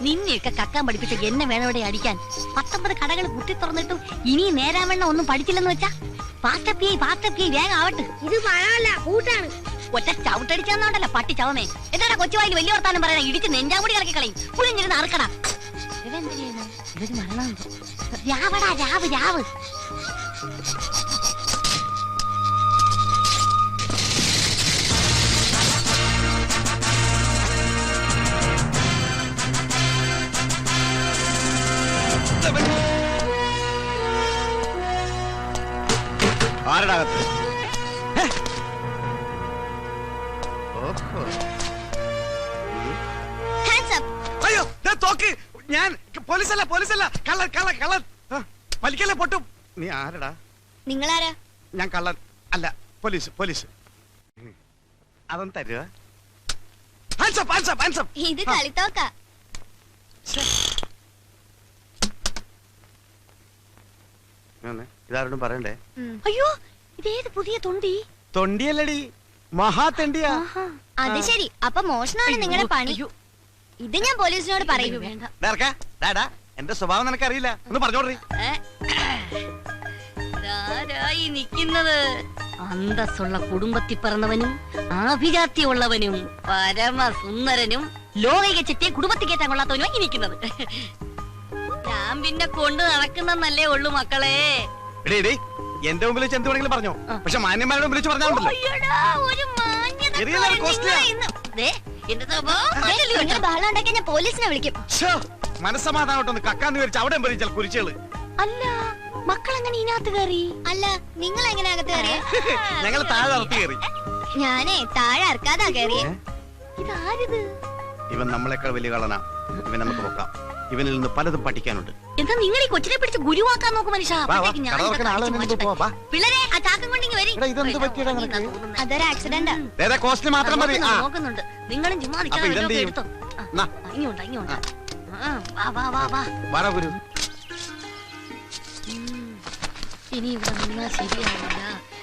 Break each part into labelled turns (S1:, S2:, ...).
S1: നിന്നെയൊക്കെ കക്കാൻ പഠിപ്പിച്ച എന്നെ വേണോടെ അടിക്കാൻ 19 കടകൾ കുത്തി തുറന്നിട്ടും ഇനി നേരാവണ്ണ ഒന്നും പഠിച്ചില്ലെന്ന് വെച്ചാ പാസ്റ്റപ്പി വേഗം ആവട്ടെ.
S2: ഇത് മഴയല്ല കൂട്ടാണ്.
S1: ഒറ്റ ചവിട്ടടിച്ചാന്നോണ്ടല്ല പട്ടി ചവമേ. എന്താടാ കൊച്ചുവായിൽ വലിയ വർത്താനം പറയാ, ഇടിച്ച് നെഞ്ചാമുടി കളക്കി കളയും. പുളിഞ്ഞിരുന്ന് അറുക്കടാ. ഇവര് മരണം രാവടാ രാവ്.
S3: ആരടാകത്ത്? അയ്യോ തോക്ക്! ഞാൻ പോലീസല്ല കള്ളൻ. വലിക്കല്ലേ പൊട്ടും. നീ ആരടാ?
S2: നിങ്ങളാരാ?
S3: ഞാൻ കള്ളൻ അല്ല, പോലീസ്. അതൊന്നും തരുക.
S2: ഇത് കളിത്തോക്ക.
S3: ഇതാരോടും പറയണ്ടേ?
S1: അയ്യോ, ഇതേത് പുതിയ
S3: തൊണ്ടിയല്ലടി, മഹാതെണ്ടിയാ.
S2: അത് ശരി, അപ്പൊ മോഷണമാണ് നിങ്ങളുടെ പണി. ഇത് ഞാൻ പോലീസിനോട് പറയൂ.
S3: എന്റെ സ്വഭാവം നിനക്കറിയില്ല, ഒന്ന് പറഞ്ഞോടീ.
S1: നിക്കുന്നത് അന്തസ്സുള്ള കുടുംബത്തിൽ പിറന്നവനും ആഭിജാത്യമുള്ളവനും പരമസുന്ദരനും ലോകിക ചെറ്റിയെ കുടുംബത്തിൽ കയറ്റാൻ കൊള്ളാത്തവനും ഇരിക്കുന്നത്. ഞാൻ പിന്നെ കൊണ്ട് നടക്കുന്നല്ലേ ഉള്ളു മക്കളെ.
S3: എന്റെ മുമ്പിൽ വെച്ച് എന്ത് വേണമെങ്കിലും പറഞ്ഞോ, പക്ഷെ മാന്യന്മാരുടെ മുമ്പിൽ വെച്ച് പറഞ്ഞാണ്ടല്ലോ.
S2: ഞാൻ പോലീസിനെ വിളിക്കും.
S3: മനസ്സമാധാനോട്ടൊന്ന് കക്കാന്ന് വിചാരിച്ചു അവിടെ ഭരിച്ചാൽ കുരിച്ചുകള്.
S1: അല്ല, മക്കളെങ്ങനെ ഇതിനകത്ത് കയറി?
S2: അല്ല, നിങ്ങൾ എങ്ങനെ അകത്ത് കയറിയ?
S3: ഞങ്ങൾ താഴെ അകത്ത് കയറി.
S2: ഞാനേ താഴെ ഇറക്കാതാ കയറിയ.
S1: ഇതാരിത്?
S3: ഇവൻ നമ്മളെക്കാൾ വലിയ കള്ളനാ. ഇവൻ നമുക്ക് നോക്കാം. ഇവനിൽ നിന്ന് പലതും പഠിക്കാനുണ്ട്.
S1: എന്താ നിങ്ങൾ ഈ കൊച്ചിനെ പിടിച്ച് ഗുരുവാക്കാൻ നോക്കും മനുഷ്യ? പിള്ളേരെ ആ ചാക്കം കൊണ്ടിങ്ങി വരി.
S2: അതൊരു ആക്സിഡന്റാ.
S1: നോക്കുന്നുണ്ട്. നിങ്ങളും ചുമ്മാ എടുത്തോ. ഇങ്ങോട്ടാ. ഇനി ഇവിടെ നിന്നാ ശരിയാവില്ല.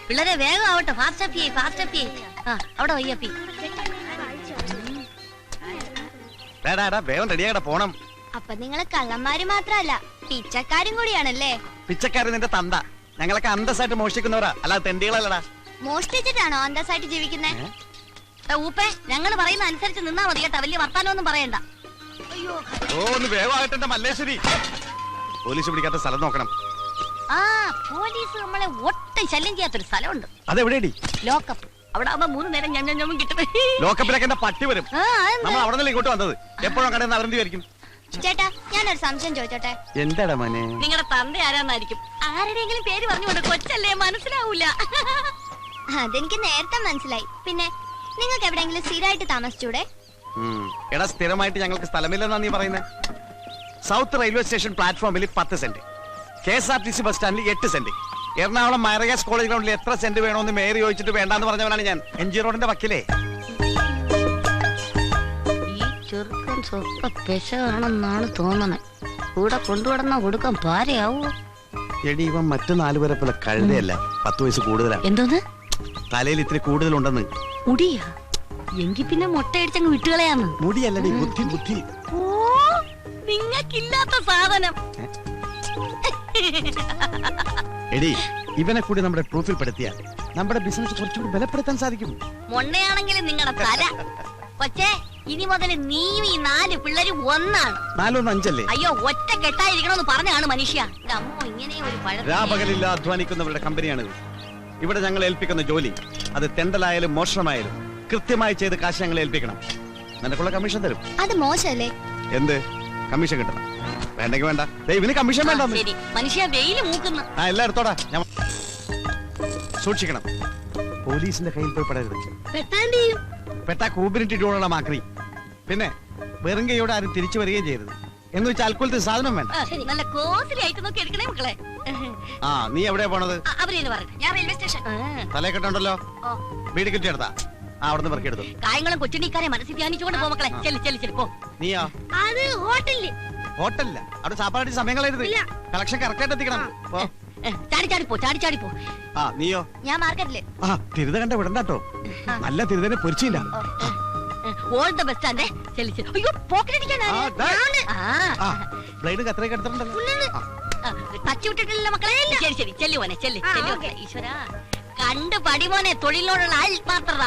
S1: പിള്ളേരെ വേഗം ആവട്ടെ. ഫാസ്റ്റ് അവിടെ വയ്യപ്പി.
S3: വേഗം റെഡിയാകട്ടെ, പോണം.
S2: അപ്പൊ നിങ്ങള് കള്ളന്മാര് മാത്രല്ല പിച്ചക്കാരും കൂടിയാണല്ലേ?
S3: പിച്ചക്കാരൻ നിന്റെ തന്ത. ഞങ്ങളൊക്കെ അന്തസ്സായിട്ട് മോഷ്ടിക്കുന്നവരാ, അല്ലാതെ തെണ്ടികളല്ലടാ.
S2: മോഷ്ടിച്ചിട്ടാണോ അന്തസ്സായിട്ട് ജീവിക്കുന്നേ?
S1: ഊപ്പേ, ഞങ്ങള് പറയുന്ന അനുസരിച്ച് നിന്നാ മതി കേട്ടാ, വലിയ വർത്താനൊന്നും പറയണ്ട.
S3: ഒന്ന് വേഗമായിട്ട് മല്ലേശ്വരി. പോലീസ് പിടിക്കാത്ത സ്ഥലം നോക്കണം.
S1: പോലീസ് നമ്മളെ ഒട്ടും ശല്യം ചെയ്യാത്തൊരു സ്ഥലമുണ്ട്.
S3: അതെവിടെയാടി?
S1: ലോക്കപ്പ്. അവിടെ ആവുമ്പോ 3 നേരം ഞമ്മ കിട്ടും.
S3: ലോക്കപ്പിലൊക്കെ എന്റെ പട്ടി വരും. നമ്മൾ അവിടെ നിന്ന് ഇങ്ങോട്ട് വന്നത് എപ്പോഴും കടയിൽ നിന്ന് അവരെന്തായിരിക്കും?
S2: ചേട്ടാ, ഞാനൊരു സംശയം ചോദിച്ചോട്ടെ?
S3: എന്താടാ മോനെ?
S1: നിങ്ങളുടെ തന്ത ആരാന്നായിരിക്കും. ആരുടെയെങ്കിലും പേര് പറഞ്ഞുകൊണ്ട് കൊച്ചല്ലേ, മനസ്സിലാവൂല.
S2: അതെനിക്ക് നേരത്തെ മനസ്സിലായി. പിന്നെ നിങ്ങൾക്ക് എവിടെയെങ്കിലും സ്ഥിരമായിട്ട് താമസിച്ചൂടെ?
S3: എടാ, സ്ഥിരമായിട്ട് ഞങ്ങൾക്ക് സ്ഥലമില്ലെന്നാ നീ പറയുന്നത്. സൗത്ത് റെയിൽവേ സ്റ്റേഷൻ പ്ലാറ്റ്ഫോമിൽ 10 സെന്റ്, KSRTC ബസ് സ്റ്റാൻഡിൽ 8 സെന്റ്, എറണാകുളം മൈറഗാസ് കോളേജ് ഗ്രൗണ്ടിൽ എത്ര സെന്റ് വേണമെന്ന് മേയർ ചോദിച്ചിട്ട് വേണ്ടാന്ന് പറഞ്ഞവനാണ് ഞാൻ. MG റോഡിന്റെ വക്കിലേ.
S1: ഈ ചെറുക്കൻ സ്വപ്പ പെശാണെന്നാണ് തോന്നണേ. കൂടെ കൊണ്ടുവടന്ന കൊടുക്കാൻ പാരയാവോ?
S3: എടി, ഇവൻ മറ്റു 4 പേരെ പോലെ കഴുതയല്ല, 10 വയസ്സ് കൂടുതലാണ്.
S1: എന്തോന്ന്?
S3: തലയിൽ ഇത്തിരി കൂടുതലുണ്ടെന്ന്.
S1: മുടിയാ? എങ്കിൽ പിന്നെ മുട്ടയടിച്ചങ്ങ് വിട്ടുകളയാന്ന്.
S3: മുടിയല്ലടി, ബുദ്ധി.
S1: ഓ, നിങ്ങൾക്കില്ലാത്ത സാധനം.
S3: എടി, ഇവനെ കൂടി നമ്മുടെ പ്രൂഫിൽ പെടുത്തിയാൽ നമ്മുടെ ബിസിനസ് കുറച്ചുകൂടി ബലപ്പെടുത്താൻ സാധിക്കും.
S1: മൊണ്ണയാണെങ്കിലും നിങ്ങളുടെ തല. കൊച്ചേ, ഇനി മുതൽ നീയും ഈ 4 പിള്ളേരും ഒന്നാണ്.
S3: 4 1 5 അല്ലേ?
S1: അയ്യോ, ഒറ്റ കെട്ടായിരിക്കണമെന്ന് പറഞ്ഞാണ് മനുഷ്യ. അമ്മോ, ഇങ്ങനെ ഒരു
S3: രാപകലില്ല അധ്വാനിക്കുന്നവരുടെ കമ്പനിയാണിത്. ഇവിടെ ഞങ്ങൾ ഏൽപ്പിക്കുന്ന ജോലി, അത് തെണ്ടലായാലും മോഷണമായാലും കൃത്യമായി ചെയ്ത് കാശ് ഞങ്ങൾ ഏൽപ്പിക്കണം. നിനക്കുള്ള കമ്മീഷൻ തരും.
S2: അത് മോശമല്ലേ?
S3: എന്ത് കമ്മീഷൻ കിട്ടണം? വേണ്ടെങ്കിൽ വേണ്ട. ഇവന് കമ്മീഷൻ വേണ്ട.
S1: മനുഷ്യ വെയില് മൂക്കുന്ന.
S3: എല്ലാം എടുത്തോടാ. സൂക്ഷിക്കണം, പോലീസിന്റെ കയ്യിൽ പോയി പെടരുത്. പെട്ടാ കൂബിനിട്ടിട്ടുള്ള മാക്രി. പിന്നെ വെറും കൈയോടെ ആരും തിരിച്ചു വരികയും ചെയ്യരുത്. എന്ന് വെച്ചാൽ അൽക്കുലത്തെ സാധനം വേണ്ട.
S1: നല്ല കോസ്റ്റ്ലി ആയിട്ട് നോക്കി എടുക്കണേ മക്കളെ.
S3: നീ എവിടെയാ പോണത്?
S1: ഞാൻ റെയിൽവേ സ്റ്റേഷൻ.
S3: തലക്കെട്ടുണ്ടല്ലോ, വീട് കിട്ടിയെടുത്താ. അവിടുന്ന് പെറുക്കിയെടുത്തു.
S1: കായങ്ങളും കൊച്ചുണ്ണിക്കാരെ മനസ്സിൽ ധ്യാനിച്ചുകൊണ്ട് പോ മക്കളെ. ചെല്ലി പോ.
S3: നീയോ?
S2: അത് ഹോട്ടലില്.
S3: ഹോട്ടലില്ല, അവിടെ സാപ്പാടി സമയങ്ങളായിരുന്നു. കളക്ഷൻ കറക്റ്റ് ആയിട്ട് എത്തിക്കണം.
S1: ചാടി പോ.
S3: നീയോ?
S2: ഞാൻ മാർക്കറ്റില്.
S3: തിരുത കണ്ട വിടണ്ടോ? നല്ല തിരുതനെ പൊരിച്ചില്ല.
S1: ഓൾ ദ ബെസ്റ്റ് ആൻഡ് അയ്യോ പോക്കറ്റ് അടിക്കാനാ
S3: ആ, ദാ.
S1: ആ
S3: ബ്ലേഡ് കത്രയൊക്കെ എടുത്തിട്ടുണ്ടല്ലോ
S1: തച്ചു വിട്ടിട്ടില്ല മക്കളെ ശരി ശരി ചെല്ലു മോനെ ചെല്ലു ചെല്ലു മക്കളെ. ഈശ്വര കണ്ടു പടി മോനെ തൊഴിലിനോടുള്ള ആത്മാർത്ഥത.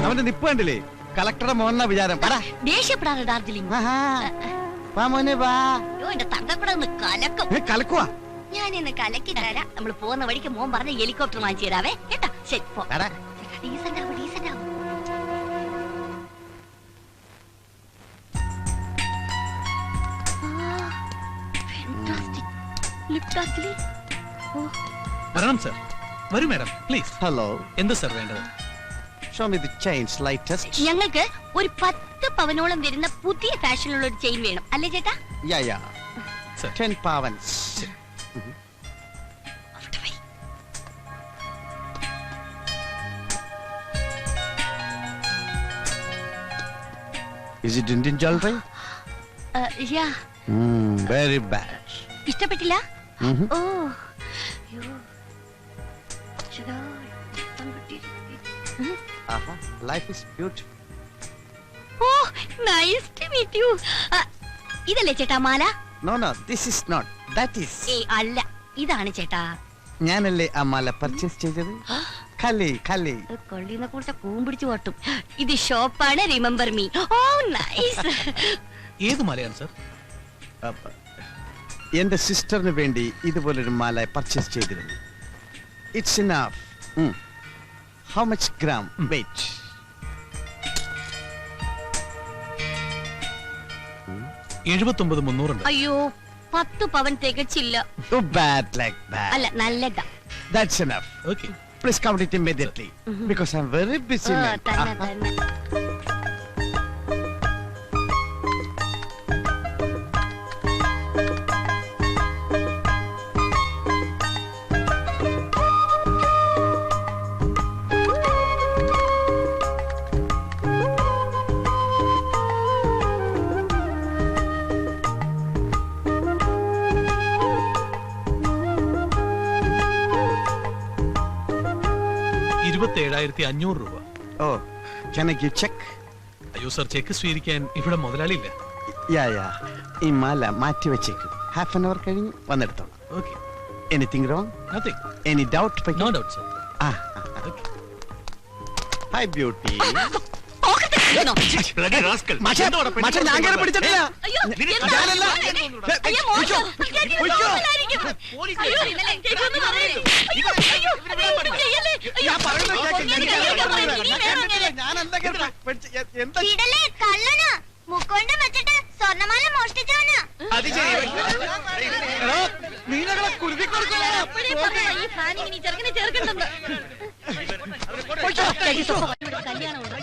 S3: അവന്റെ നിപ്പ് കണ്ടില്ലേ കളക്ടറുടെ മോഹന വിചാരം
S1: ദേഷ്യപ്പെടാറ് ഡാർജിലിംഗ്.
S3: മോനെ വാ
S1: അയ്യോ എന്റെ തങ്കപ്പെടെ ഒന്ന് കലക്കും.
S3: കലക്കുവാ
S2: ഞാൻ ഇന്ന് കലക്കി തരാം.
S1: നമ്മൾ പോകുന്ന വഴിക്ക് മോൻ പറഞ്ഞ ഹെലികോപ്റ്റർ വാങ്ങിച്ചു തരാവേ കേട്ടോ. ശരി പോ. ഡീസന്റ് ആവും ഡീസന്റ് ആവും.
S4: വരണം സർ. വരൂ മാഡം പ്ലീസ്.
S3: ഹലോ
S4: എന്ത് സർ വേണ്ടത്?
S3: Show me the chains latest
S1: ഞങ്ങൾക്ക് ഒരു 10 പവനോളം വരുന്ന പുതിയ ഫാഷനിലുള്ള ഒരു ചെയിൻ വേണം അല്ലേ ചേട്ടാ?
S3: Yeah yeah
S4: sir
S3: 10 pavans.
S1: അവിടെ why.
S3: Is it Indian jewelry?
S1: Yeah
S3: Very bad.
S1: ഇഷ്ടപ്പെട്ടില്ല?
S3: Mhm.
S1: ഓ അയ്യോ. ചേട്ടാ, ഇഷ്ടം കിട്ടിയില്ല.
S3: Aha, life is beautiful.
S1: ഓ നൈസ് ടു മീറ്റ് യു. ഇതല്ലേ ചേട്ടാ മാല?
S3: No, no, this is not. That is.
S1: അല്ല ഇതാണ് ചേട്ടാ.
S3: ഞാനല്ലേ ആ മാല പർച്ചേസ് ചെയ്തത്. കലി കലി.
S1: കൊള്ളിനെ കുറിച്ച് കൂമ്പിടിച്ചു പോട്ടും. ഇത് ഷോപ്പാണ് റിമെമ്പർ മീ. ഓ നൈസ്.
S4: ഏത് മലയാണ് സർ?
S3: എന്റെ സിസ്റ്ററിന് വേണ്ടി ഇതുപോലൊരു മാല പർച്ചേസ് ചെയ്തിരുന്നു. It's enough. How much gram weight?
S4: 79,300 ഉണ്ട്.
S1: അയ്യോ 10 പവൻ തികച്ചില്ല.
S3: Too bad like that.
S1: അല്ല നല്ലതാ.
S3: That's enough.
S4: Okay.
S3: Please count it immediately because I'm very busy.
S1: ഓ,
S3: man.
S1: തന്നെ തന്നെ.
S4: $27,500.
S3: Oh, can I give check?
S4: അയ്യോ സർ, ചെക്ക് സ്വീകരിക്കാൻ ഇവിടെ മുതലാളിയില്ല.
S3: Yeah. ഈ മാല മാറ്റി വെച്ചേക്കും. ഹാഫ് ആൻ അവർ കഴിഞ്ഞ് വന്നെടുത്തോളാം.
S4: Okay.
S3: Anything wrong?
S4: Nothing.
S3: Any doubt?
S4: No doubt sir. Okay.
S3: Hi beauty.
S1: Pocket അടിക്കണോ?
S3: ഞാൻ കയറി പിടിച്ചിട്ടില്ല.
S1: അയ്യോ, എന്താ?
S3: ഞാനല്ല.
S1: അയ്യോ, മോശം. മോശമല്ലായിരിക്കും. അയ്യോ, ഇതൊന്നും പറയരുത്. അയ്യോ, അയ്യോ, ചെയ്യല്ലേ? അയ്യോ,
S3: ഞാൻ പറയുന്നത് കേൾക്ക്.
S1: ഇനി
S3: ഞാൻ
S1: വേഗം പറയ്, ഇനി
S3: ഞാൻ
S1: വേഗം
S3: കേട്ടില്ല.
S1: പറയ്.
S3: ഞാനെന്താ കേട്ടത്? എന്താ
S2: ഇടലേ കള്ളനാ. മുക്കൊണ്ട് വെച്ചിട്ട് സ്വർണ്ണമാല മോഷ്ടിച്ചവനാ.
S3: നീനകളെ കുരുതി
S1: അപ്പോഴേ പറഞ്ഞതാ, ഈ ഫാനിങ്ങിന് ഈ ചെറുക്കനെ ചേർക്കണ്ടെന്ന്. കല്യാണമുണ്ട്.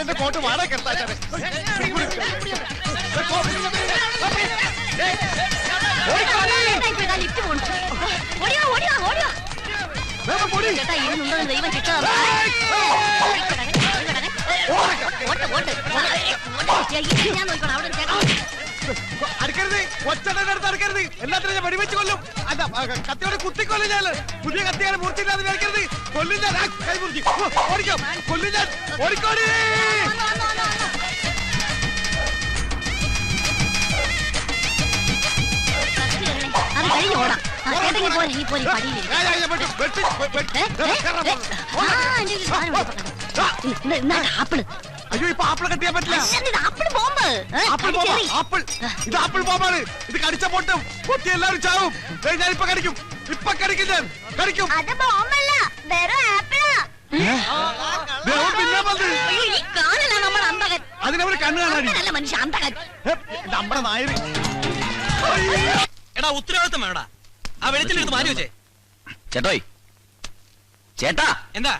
S3: എന്റെ കോട്ട് വാടക
S1: ഇതാ ലിഫ്റ്റ് പോണു. ഓടിയോ, ഓടിയോ, ഓടിയോ. ചേട്ടാ ഇതിനുണ്ടോ ദൈവം ശിക്ഷ തന്നു. ഞാൻ നോക്കണം അവിടെ ചേട്ടാ.
S3: അടുക്കരുത്, ഒറ്റടുത്ത് അടുക്കരുത്. എല്ലാത്തിനും ഞാൻ വെടിവെച്ച് കൊല്ലും. അല്ല കത്തിയോടെ കുത്തിക്കൊല്ലും ഞാൻ. പുതിയ കത്തിയാണ് മൂർത്തിയില്ലാതെ മേടിക്കരുത്. കൊല്ലും ഞാൻ. കൈ മുറിക്കും. ഓടിക്കാം. കൊല്ലും ഞാൻ. ഓടിക്കോടി.
S1: അത് കഴിഞ്ഞ് ഓടാം. ചേട്ടങ്ങി പോലെ ഈ പോലെ പടിയിലില്ല. ആപ്പിള്.
S3: അയ്യോ ഇപ്പൊ ആപ്പിൾ കത്തിയാൻ പറ്റില്ല.
S1: Apple bomb.
S3: Apple bomb. Apple. ഇത് ആപ്പിൾ ബോംബാണ്. ഇത് കടിച്ച പൊട്ടും. പൊട്ടി എല്ലാവരും ചാവും. ഞാനിപ്പൊ കടിക്കും. ഇപ്പൊ കടിക്കും ഞാൻ. കടിക്കും.
S2: അത് ബോംബല്ല, വെറും ആപ്പിളാ.
S3: പിന്നെ വന്ന്
S1: അയ്യോ, ഈ കാണലാണ് നമ്മുടെ അന്തകൻ.
S3: അതിനവര് കണ്ണു കാണാൻ
S1: നല്ല മനുഷ്യ അന്തകൻ.
S3: നമ്മുടെ നായര്.
S4: എടാ ഉത്തരവാദിത്തം വേണടാ. ആ വെളിച്ചെടുത്ത് മാറ്റി വെച്ചേ.
S5: ചേട്ടോയ്, ചേട്ടാ,
S4: എന്താ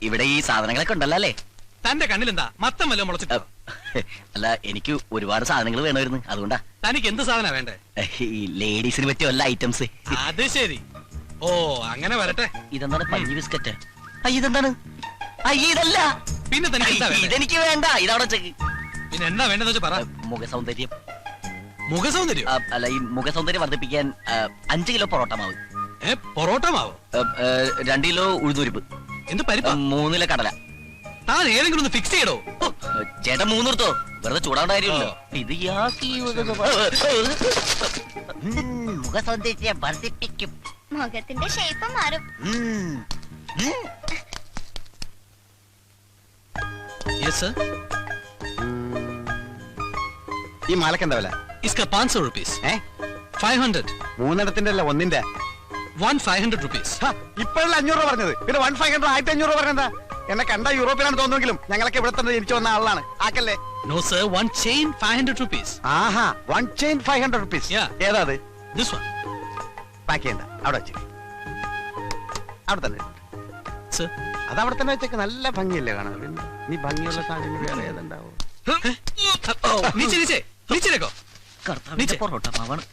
S5: ഇവിടെ ഈ സാധനങ്ങളൊക്കെ ഉണ്ടല്ലോ അല്ലേ?
S4: തന്റെ കണ്ണിലെന്താ മത്തം വല്ലതും മുളച്ചിട്ടോ?
S5: അല്ല, എനിക്ക് ഒരുപാട് സാധനങ്ങൾ വേണമായിരുന്നു, അതുകൊണ്ടാ.
S4: തനിക്ക് എന്ത് സാധന വേണ്ടേ?
S5: ഈ ലേഡീസിന് പറ്റിയ വല്ല ഐറ്റംസ്.
S4: അത് ശരി. ഓ അങ്ങനെ വരട്ടെ.
S5: ഇതെന്താണ് പഞ്ഞി ബിസ്ക്കറ്റ്? ഇതെന്താണ്? ഇതല്ല.
S4: പിന്നെ തനിക്ക് എന്താ വേണ്ടേ?
S5: ഇതെനിക്ക് വേണ്ട. ഇതവിടെ ചെക്ക്.
S4: പിന്നെ എന്താ വേണ്ടെന്ന് വെച്ചാ പറ.
S5: മുഖസൗന്ദര്യം.
S4: മുഖസൗന്ദര്യം?
S5: അല്ല, ഈ മുഖസൗന്ദര്യം വർദ്ധിപ്പിക്കാൻ 5 കിലോ പൊറോട്ട മാവ്.
S4: പൊറോട്ട മാവോ?
S5: 2 കിലോ ഉഴുന്നുരിപ്പ്,
S4: എന്ത് പരിപ്പാ?
S5: 3 കിലോ കടല.
S4: താൻ ഏതെങ്കിലും ഒന്ന് ഫിക്സ് ചെയ്യടോ.
S5: ചേട്ടൻ 3 എടുത്തോ, വെറുതെ ചൂടാവേണ്ട കാര്യമില്ലല്ലോ. ഇത് മുഖസൗന്ദര്യം വർദ്ധിപ്പിക്കും.
S2: മുഖത്തിന്റെ ഷേപ്പ് മാറും.
S4: Yes sir.
S3: ഈ മാലക്ക് എന്താ വില?
S4: इसका 500 रुपीस. 500.
S3: 3 അല്ല 1
S4: 1 500 रुपीस.
S3: ഇപ്പോഴല്ല 500 രൂപ പറഞ്ഞത്, പിന്നെ 1 500 1500 രൂപ പറഞ്ഞെന്താ? എന്നെ കണ്ട യൂറോപ്പിലാണ് തോന്നുമെങ്കിലും ഞങ്ങളൊക്കെ ഇവിടെ തന്നെ ജനിച്ചു വന്ന ആളാണ്. ആക്കല്ലേ?
S4: No sir, one chain 500 rupees.
S3: ആഹാ, 1 chain 500 rupees.
S4: Yeah.
S3: ഏതാ അത്?
S4: This one.
S3: പാക്ക് ചെയ്യണ്ട, അവിടെ വെച്ച്. അവിടെ തന്നെ.
S4: Sir.
S3: അത് അവിടെ തന്നെ വെച്ചേക്ക്, നല്ല ഭംഗിയല്ലേ കാണാൻ. പിന്നെ നീ ഭംഗിയുള്ള സാധനം വേറെ ഏതുണ്ടാവും?
S4: नीचे नीचे नीचे देखो.
S5: കർത്താവിന്റെ പൊറോട്ട മാവാണ്.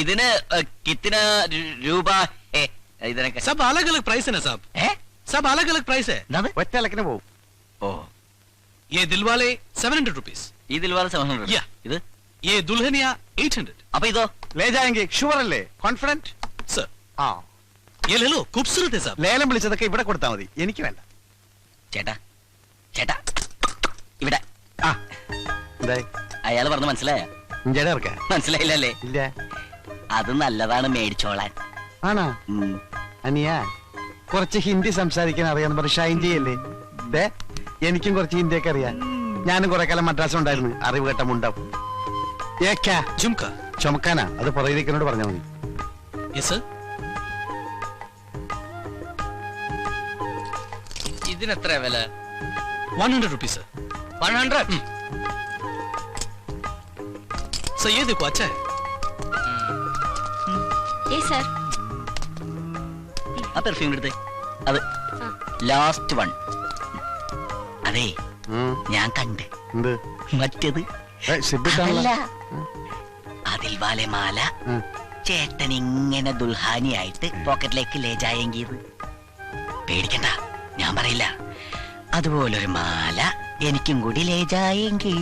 S5: ഇതിന് കിത്തിന രൂപ? ഇതിനൊക്കെ
S4: सब अलग अलग प्राइस है ना साहब. सब अलग अलग प्राइस है.
S3: ഒറ്റ ഇലക്കിന് പോവും.
S5: ഓ,
S4: ये दिलवाले 700 rupees.
S5: ഇതിൽ വേറെ 700.
S4: Yeah.
S5: ഇത്
S4: ये दुल्हनिया 800.
S5: അപ്പൊ ഇതോ?
S3: ലേജായെങ്കിൽ ഷുവർ അല്ലേ? കോൺഫിഡന്റ്?
S4: सर
S3: ആ,
S4: ये ले लो, खूबसूरत है साहब.
S3: ലേലം വിളിച്ചതൊക്കെ ഇവിടെ കൊടുത്താൽ മതി, എനിക്ക് വേണ്ട.
S5: ചേട്ടാ ചേട്ടാ ഇവിടെ.
S3: ആ, എന്തായി?
S5: അയാള് പറഞ്ഞ മനസ്സിലായ?
S3: ഇഞ്ചടെ ഇറക്ക?
S5: മനസ്സിലായില്ലല്ലേ?
S3: ഇല്ല.
S5: അത് നല്ലതാണ് മേടിച്ചോളാൻ.
S3: ആണോ? അനിയാ, കുറച്ച് ഹിന്ദി സംസാരിക്കാൻ അറിയാന്ന് പറഞ്ഞ് ഷൈൻ ചെയ്യല്ലേ? ദേ, എനിക്കും കുറച്ച് ഹിന്ദിയൊക്കെ അറിയാം. ഞാനും കുറെ കാലം മദ്രാസം ഉണ്ടായിരുന്നു, അറിവ് കേട്ട മുണ്ടാവും.
S4: झुमका.
S3: ചുമക്കാനാ? അത് പുറകിലേക്കനോട് പറഞ്ഞാൽ മതി.
S4: Yes sir.
S5: ഇതിനെത്ര വില?
S4: 100 rupees sir.
S5: 100.
S4: सर ये देखो, अच्छा है.
S2: ഏ സർ,
S5: ആ പെർഫ്യൂം എടുത്തേ. അത് ലാസ്റ്റ് വൺ. അതെ, ഞാൻ കണ്ട്.
S3: എന്ത്?
S5: മറ്റത്
S3: സിബിട്ടാണല്ലോ.
S5: അതിൽ വാലെ മാല ചേട്ടൻ ഇങ്ങനെ ദുൽഹാനിയായിട്ട് പോക്കറ്റിലേക്ക് ലേജായെങ്കിൽ പേടിക്കണ്ട, ഞാൻ പറയില്ല. അതുപോലൊരു മാല എനിക്കും കൂടി ലേജായെങ്കിൽ.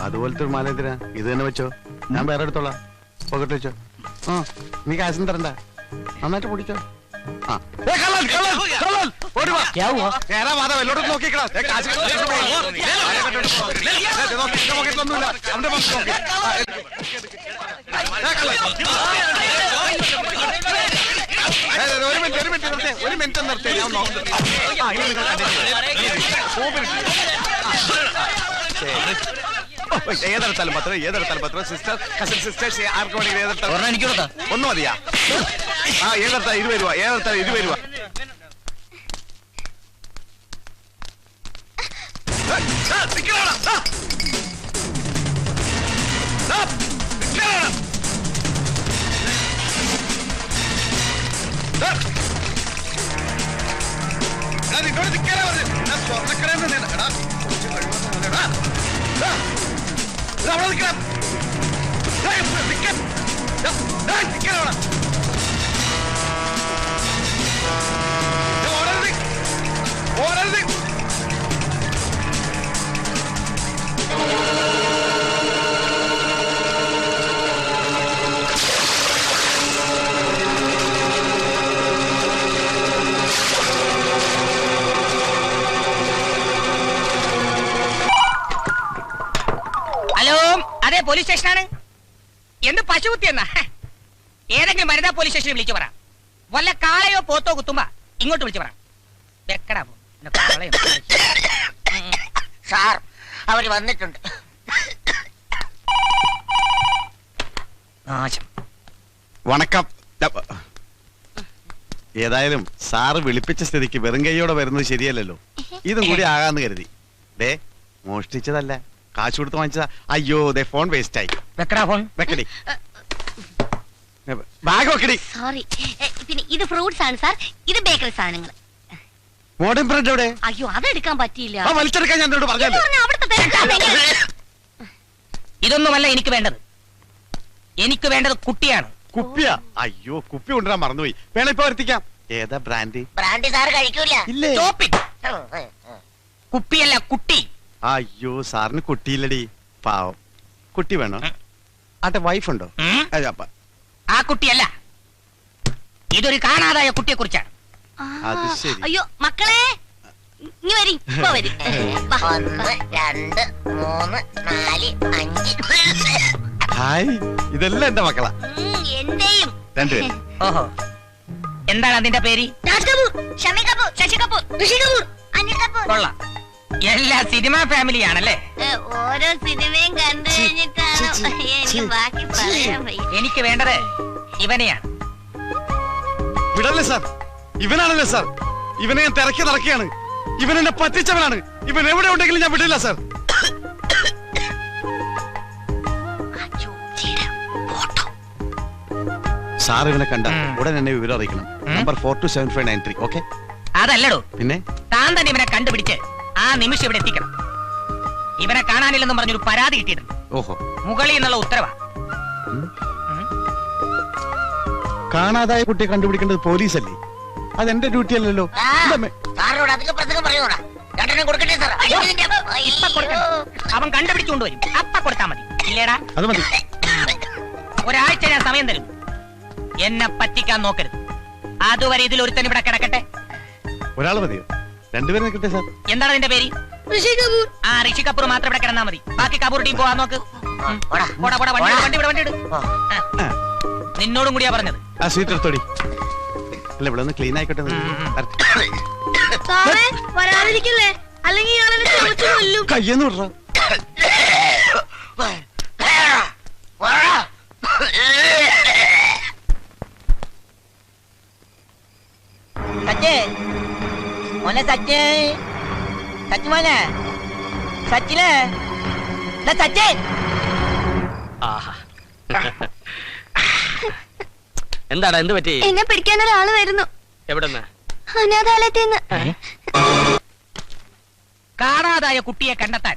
S3: അതുപോലത്തെ ഒരു മാല എന്തിനാ? ഇത് തന്നെ വെച്ചോ, ഞാൻ വേറെ എടുത്തോളാം. പോക്കറ്റ് വെച്ചോ. ആ, നീ കാശും തരണ്ട, നന്നായിട്ട് പൊടിച്ചോ. ആ, നോക്കിക്കളാ. ഒരു മിനിറ്റ് നിർത്തി. ഏതെടുത്താലും പത്രം, ഏതെടുത്താലും പത്രം. സിസ്റ്റർ, കസിൻ സിസ്റ്റേഴ്സ്, ആർക്ക് വേണമെങ്കിൽ ഏതെടുത്താലും.
S5: എനിക്ക് കൊടുത്താ
S3: ഒന്നും മതിയാ? ആ, ഏതെടുത്താൽ 20 രൂപ, ഏതെടുത്താൽ 20 രൂപ.
S6: ഹലോ, അതെ പോലീസ് സ്റ്റേഷനാണ്. എന്ത് പശുകുത്തി എന്നാ? ഏതെങ്കിലും വനിതാ പോലീസ് സ്റ്റേഷനിൽ വിളിച്ചു പറ. വല്ല കാളയോ പോത്തോ കുത്തുമ്പോ ഇങ്ങോട്ട് വിളിച്ചു പറ. വെക്കടാ പോ.
S7: സാർ, അവര് വന്നിട്ടുണ്ട്.
S6: നാശം.
S3: വണക്കം. ഏതായാലും സാറ് വിളിപ്പിച്ച സ്ഥിതിക്ക് വെറും കൈയോടെ വരുന്നത് ശരിയല്ലല്ലോ. ഇതും കൂടി ആകാന്ന് കരുതി. ദേ, മോഷ്ടിച്ചതല്ല, കാശ് കൊടുത്ത് വാങ്ങിച്ചതാ. അയ്യോ, ദേ ഫോൺ വേസ്റ്റ് ആയി.
S6: വെക്കടാ ഫോൺ.
S3: വെക്കടി, ബാഗ് വെക്കടി.
S1: സോറി. പിന്നെ ഇത് ഫ്രൂട്ട്സ് ആണ് സാർ, ഇത് ബേക്കറി സാധനങ്ങൾ.
S3: മോഡേൺ ബ്രെഡ് എവിടെ?
S1: അയ്യോ, അതെടുക്കാൻ പറ്റിയില്ല.
S3: ആ, വലിച്ചെടുക്കാൻ ഞാൻ എന്നോട് പറഞ്ഞല്ലോ.
S1: അവിടുത്തെ തിരക്കാണ്.
S6: ഇതൊന്നുമല്ല എനിക്ക് വേണ്ടത്. എനിക്ക് വേണ്ടത് കുട്ടിയാണ്.
S3: കുപ്പിയാ? അയ്യോ, കുപ്പി കൊണ്ടുവരാൻ മറന്നുപോയി. വേണം ഇപ്പൊ വരുത്തിക്കാം. ഏതാ ബ്രാൻഡ്?
S7: ബ്രാൻഡി സാർ കഴിക്കൂല.
S3: ഇല്ലേ?
S6: Stop it. കുപ്പിയല്ല, കുട്ടി.
S3: അയ്യോ, സാറിന് കുട്ടിയില്ലടി, പാവം. കുട്ടി വേണോ? ആട്ടെ, വൈഫ് ഉണ്ടോ?
S6: ആ കുട്ടിയല്ല, ഇതൊരു കാണാതായ കുട്ടിയെ കുറിച്ചാണ്.
S3: അത് ശരി.
S1: അയ്യോ മക്കളെ ഇനി വരി ഇപ്പൊ വരി. വാ.
S7: 1 2 3 4 5.
S3: ഹായ്, ഇതെല്ലാം എന്റെ മക്കളാ.
S1: എന്റെയും
S3: രണ്ടുപേരും.
S6: ഓഹോ, എന്താണ് അതിന്റെ പേര്?
S1: രാജ് കപൂർ, ഷമി കപൂർ, ശശി കപൂർ, ഋഷി കപൂർ, അനിൽ കപൂർ.
S6: കൊള്ളാം, എല്ലാ സിനിമ ഫാമിലിയാണല്ലേ.
S1: ഓരോ സിനിമയും കണ്ടു കഴിഞ്ഞിട്ടാണ് എനിക്ക് ബാക്കി പറയാൻ വയ്യ.
S6: എനിക്ക് വേണ്ടത് ഇവനെയാണ്.
S3: വിടല്ലേ സാർ, ഇവനാണല്ലേ സാർ. ഇവനെ ഞാൻ തിരക്കി നടക്കുകയാണ്. ഇവൻ എന്നെ പറ്റിച്ചവനാണ്. ഇവൻ എവിടെ ഉണ്ടെങ്കിലും ഞാൻ വിടില്ല സാർ. സാർ ഇവനെ കണ്ട ഉടൻ എന്നെ വിവരം അറിയിക്കണം. നമ്പർ 427593. ഓക്കെ?
S6: അതല്ലടോ,
S3: പിന്നെ
S6: താൻ തന്നെ ഇവനെ കണ്ടുപിടിച്ച് ആ നിമിഷം ഇവിടെ എത്തിക്കണം. ഇവനെ കാണാനില്ലെന്നും പറഞ്ഞൊരു പരാതി കിട്ടിയിട്ടുണ്ട്.
S3: ഓഹോ,
S6: മുകളിൽ നിന്നുള്ള ഉത്തരവാ.
S3: കാണാതായ കുട്ടിയെ കണ്ടുപിടിക്കേണ്ടത് പോലീസല്ലേ? അതെന്റെ ഡ്യൂട്ടി അല്ലല്ലോ.
S7: സാറിനോട് അധികം പ്രസംഗം പറയൂടാ. രണ്ടെണ്ണം കൊടുക്കട്ടെ സാർ.
S6: ഇപ്പൊ കൊടുക്കണം. അവൻ കണ്ടുപിടിച്ചുകൊണ്ടുവരും. അപ്പ കൊടുത്താ മതി. ഇല്ലേടാ?
S3: അത് മതി.
S6: ഒരാഴ്ച ഞാൻ സമയം തരും. എന്നെ പറ്റിക്കാൻ നോക്കരുത്. അതുവരെ ഇതിൽ ഒരുത്തൻ ഇവിടെ കിടക്കട്ടെ.
S3: ഒരാൾ മതിയോ? രണ്ടുപേരും നിൽക്കട്ടെ സാർ.
S6: എന്താണ് അതിന്റെ പേര്?
S1: ഋഷി കപൂർ.
S6: ആ ഋഷി കപൂർ മാത്രം ഇവിടെ കിടന്നാ മതി. ബാക്കി കപൂർ ടീം പോവാൻ നോക്ക്. പോടാ പോടാ, വണ്ടി ഇട്. നിന്നോടും കൂടിയാ പറഞ്ഞത്.
S3: ആ സ്വീറ്റ് എടുത്തോടി. അല്ല, ഇവിടെ ഒന്ന് ക്ലീൻ ആയിക്കോട്ടെ.
S1: സാറേ വരാതിരിക്കല്ലേ, അല്ലെങ്കിൽ ഞാനെന്നെ ചുമച്ചു കൊല്ലും.
S3: കയ്യെന്ന് വിടറ.
S7: സച്ചേ മോനെ, സച്ചേ സച്ചു മോനെ, സച്ചിനെ സച്ചേ.
S8: ആഹാ. എന്താടാ, എന്ത് പറ്റി?
S2: എന്നെ പിടിക്കാൻ ഒരാള് വരുന്നു.
S8: എവിടെന്ന്?
S2: അനാഥാലയത്തിൽ നിന്ന്.
S6: കാണാതായ കുട്ടിയെ കണ്ടെത്താൻ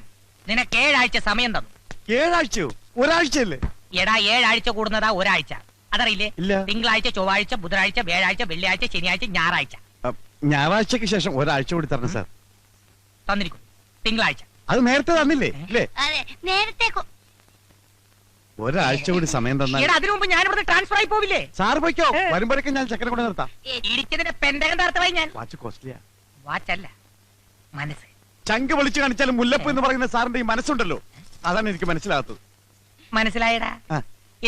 S6: നിനക്ക് 7 ആഴ്ച സമയം തന്നു.
S3: 7 ആഴ്ചയോ? ഒരാഴ്ചയല്ലേ?
S6: എടാ, 7 ആഴ്ച കൂടുന്നതാ ഒരാഴ്ച. അതറിയില്ലേ?
S3: ഇല്ല.
S6: തിങ്കളാഴ്ച, ചൊവ്വാഴ്ച, ബുധനാഴ്ച, വ്യാഴാഴ്ച, വെള്ളിയാഴ്ച, ശനിയാഴ്ച, ഞായറാഴ്ച.
S3: ഞായറാഴ്ചക്ക് ശേഷം ഒരാഴ്ച കൂടി തരണം സാർ.
S6: തന്നിരിക്കും. തിങ്കളാഴ്ച.
S3: അത് നേരത്തെ തന്നില്ലേ? ഇല്ലേ?
S1: അതെ, നേരത്തെ
S3: ഒരാഴ്ച കൂടി സമയം തന്നാൽ
S6: എടാ, അതിനു മുമ്പ് ഞാൻ ഇവിടുന്ന് ട്രാൻസ്ഫർ ആയി പോവില്ലേ?
S3: സാർ പോയിക്കോ. വരുമ്പോഴേക്കും ഞാൻ ചക്കര കൊണ്ട് നിർത്താം.
S6: ഇടിച്ചതിന്റെ പെന്തകം തർത്തമായി ഞാൻ.
S3: വാച്ച് കോസ്റ്റ്ലിയാ.
S6: വാച്ചല്ല, മനസ്സ്.
S3: ചങ്ക് വിളിച്ചു കാണിച്ചാലും മുല്ലപ്പ് എന്ന് പറയുന്ന സാറിന്റെ ഈ മനസ്സുണ്ടല്ലോ, അതാണ് എനിക്ക് മനസ്സിലാകത്തത്.
S6: മനസ്സിലായടാ?
S3: ആ.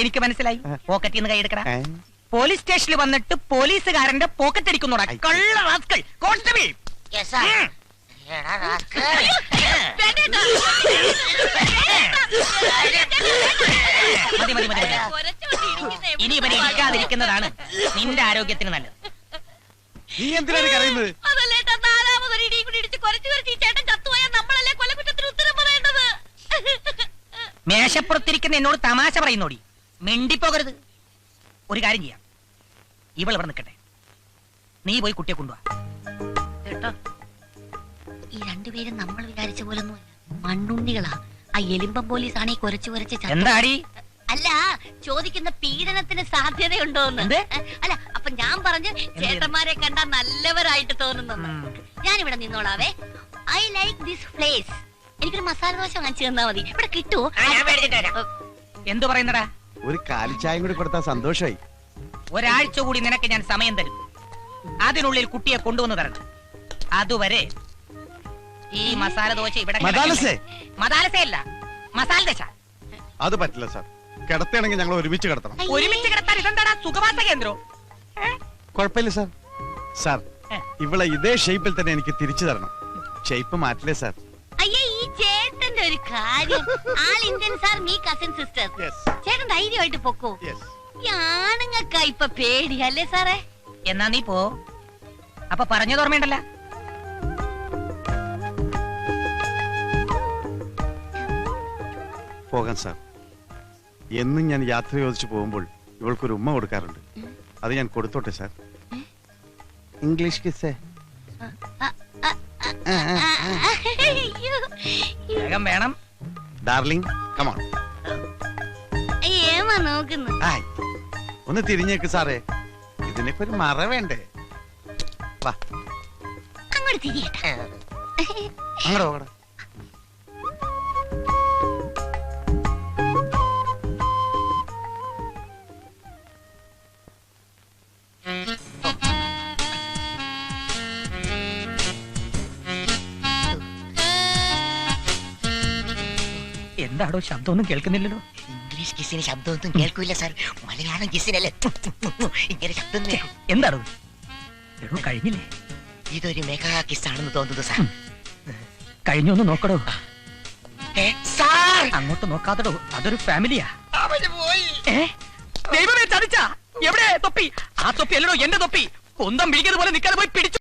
S6: എനിക്ക് മനസ്സിലായി. പോക്കറ്റിൽ നിന്ന് കൈയെടുക്കടാ.
S3: ഏ?
S6: പോലീസ് സ്റ്റേഷനിൽ വന്നിട്ട് പോലീസുകാരന്റെ പോക്കറ്റ് അടിക്കുന്നോടാ. കള്ള റാസ്കൽ. കോൺസ്റ്റബിൾ.
S7: Yes sir. എടാ റാസ്കൽ.
S6: മതി മതി മതി മതി. ഇനി ഇവനെ ഇരിക്കാതിരിക്കുന്നതാണ് നിന്റെ ആരോഗ്യത്തിന് നല്ലത്.
S3: നീ എന്തിനാണ് കരയുന്നത്?
S1: അതല്ലേട്ടാ, 4ാമതൊരു ഇടിയും കൂടി ഇടിച്ച് കുറച്ചു പേർക്ക് ഈ ചേട്ടൻ ചത്തുപോയാൽ നമ്മളല്ലേ കൊലക്കുറ്റത്തിന് ഉത്തരം പറയേണ്ടത്.
S6: മേശപ്പുറത്തിരിക്കുന്ന എന്നോട് തമാശ പറയുന്നോടി. മിണ്ടിപ്പോകരുത്. ഒരു കാര്യം ചെയ്യാം, ഇവൾ ഇവിടെ നിൽക്കട്ടെ. നീ പോയി കുട്ടിയെ കൊണ്ടുവാ.
S1: കേട്ടോ, ഈ രണ്ടുപേരും നമ്മൾ വിചാരിച്ച പോലൊന്നുമല്ല, മണ്ണുണ്ണികളാ. ആ എലിമ്പം പോലീസാണ് ഈ കുരച്ച്
S6: എന്താടി?
S1: അല്ല, ചോദിക്കുന്ന പീഡനത്തിന് സാധ്യതയുണ്ടോന്ന്.
S6: എന്ത്?
S1: അല്ല, അപ്പൊ ഞാൻ പറഞ്ഞു ചേട്ടന്മാരെ കണ്ടാ നല്ലവരായിട്ട് തോന്നുന്നു. ഞാനിവിടെ നിന്നോളാവേ. I like this place. എനിക്കൊരു മസാല ദോശ വാങ്ങിച്ചു തന്നാ മതി. ഇവിടെ കിട്ടുമോ?
S6: എന്തു പറയുന്നടാ?
S3: ഒരു കാലിച്ചായം കൂടി കൊടുത്താൽ സന്തോഷമായി.
S6: ഒരാഴ്ച കൂടി നിനക്ക് ഞാൻ സമയം തരും. അതിനുള്ളിൽ കുട്ടിയെ കൊണ്ടുവന്ന് തരണം. അതുവരെ ഈ മസാല ദോശ ഇവിടെ
S3: മദാലസേ?
S6: മദാലസയല്ല, മസാല ദശ.
S3: അത് പറ്റില്ല സാർ. കിടത്തയാണെങ്കിൽ ഞങ്ങൾ ഒരുമിച്ച് കിടത്തണം.
S6: ഒരുമിച്ച് കിടത്താൻ ഇതെന്താടാ സുഖവാസ കേന്ദ്രം?
S3: കുഴപ്പമില്ല സാർ. സാർ, ഇവളെ ഇതേ ഷേപ്പിൽ തന്നെ എനിക്ക് തിരിച്ചു തരണം. ഷേപ്പ് മാറ്റില്ലേ സാർ?
S1: അയ്യേ, ഈ ചേട്ടന്റെ ഒരു കാര്യം. ആൾ ഇന്ത്യൻ സാർ, നീ കസിൻ സിസ്റ്റർ. ചേട്ടൻ ധൈര്യമായിട്ട് പൊക്കോ. ഈ ആണുങ്ങൾക്കാ ഇപ്പൊ പേടി അല്ലേ സാറേ?
S6: എന്നാ നീ പോ. അപ്പൊ പറഞ്ഞത് ഓർമ്മയുണ്ടല്ലോ.
S3: പോകാൻ സാർ. എന്നും ഞാൻ യാത്ര ചോദിച്ചു പോകുമ്പോൾ ഇവൾക്കൊരു ഉമ്മ കൊടുക്കാറുണ്ട്. അത് ഞാൻ കൊടുത്തോട്ടെ സാർ? ഇംഗ്ലീഷ് കിസ്സേ.
S6: വേഗം വേണം.
S3: Darling, come on.
S1: ഏമാ നോക്കുന്നു.
S3: ഹായ്, ഒന്ന് തിരിഞ്ഞേക്ക് സാറേ. ഇതിനൊക്കെ ഒരു മറ വേണ്ടേ? വാ,
S1: അങ്ങോട്ട് തിരിയട്ടെ.
S3: അങ്ങോട്ട് പോകണം.
S6: എന്താടോ ശബ്ദമൊന്നും കേൾക്കുന്നില്ലല്ലോ?
S7: ഇംഗ്ലീഷ് കിസിന് ശബ്ദമൊന്നും കേൾക്കൂല സാർ. മലയാളം കിസിനല്ലേ ഇങ്ങനെ ശബ്ദം കേൾക്കും.
S6: എന്താടോ എടോ കഴിഞ്ഞില്ലേ?
S7: ഇതൊരു മെഗാ കിസാണെന്ന് തോന്നുന്നു സാർ.
S6: കഴിഞ്ഞൊന്ന് നോക്കടോ.
S7: സാർ
S6: അങ്ങോട്ട് നോക്കാത്തടോ, അതൊരു ഫാമിലിയാ.
S7: അവന് പോയി.
S6: ദൈവമേ ചതിച്ചാ. എവിടെ തൊപ്പി? ആ തൊപ്പി അല്ലടോ എന്റെ തൊപ്പി. കൊന്തം പിടിക്കുന്നത് പോലെ നിൽക്കാതെ പോയി പിടിച്ചു.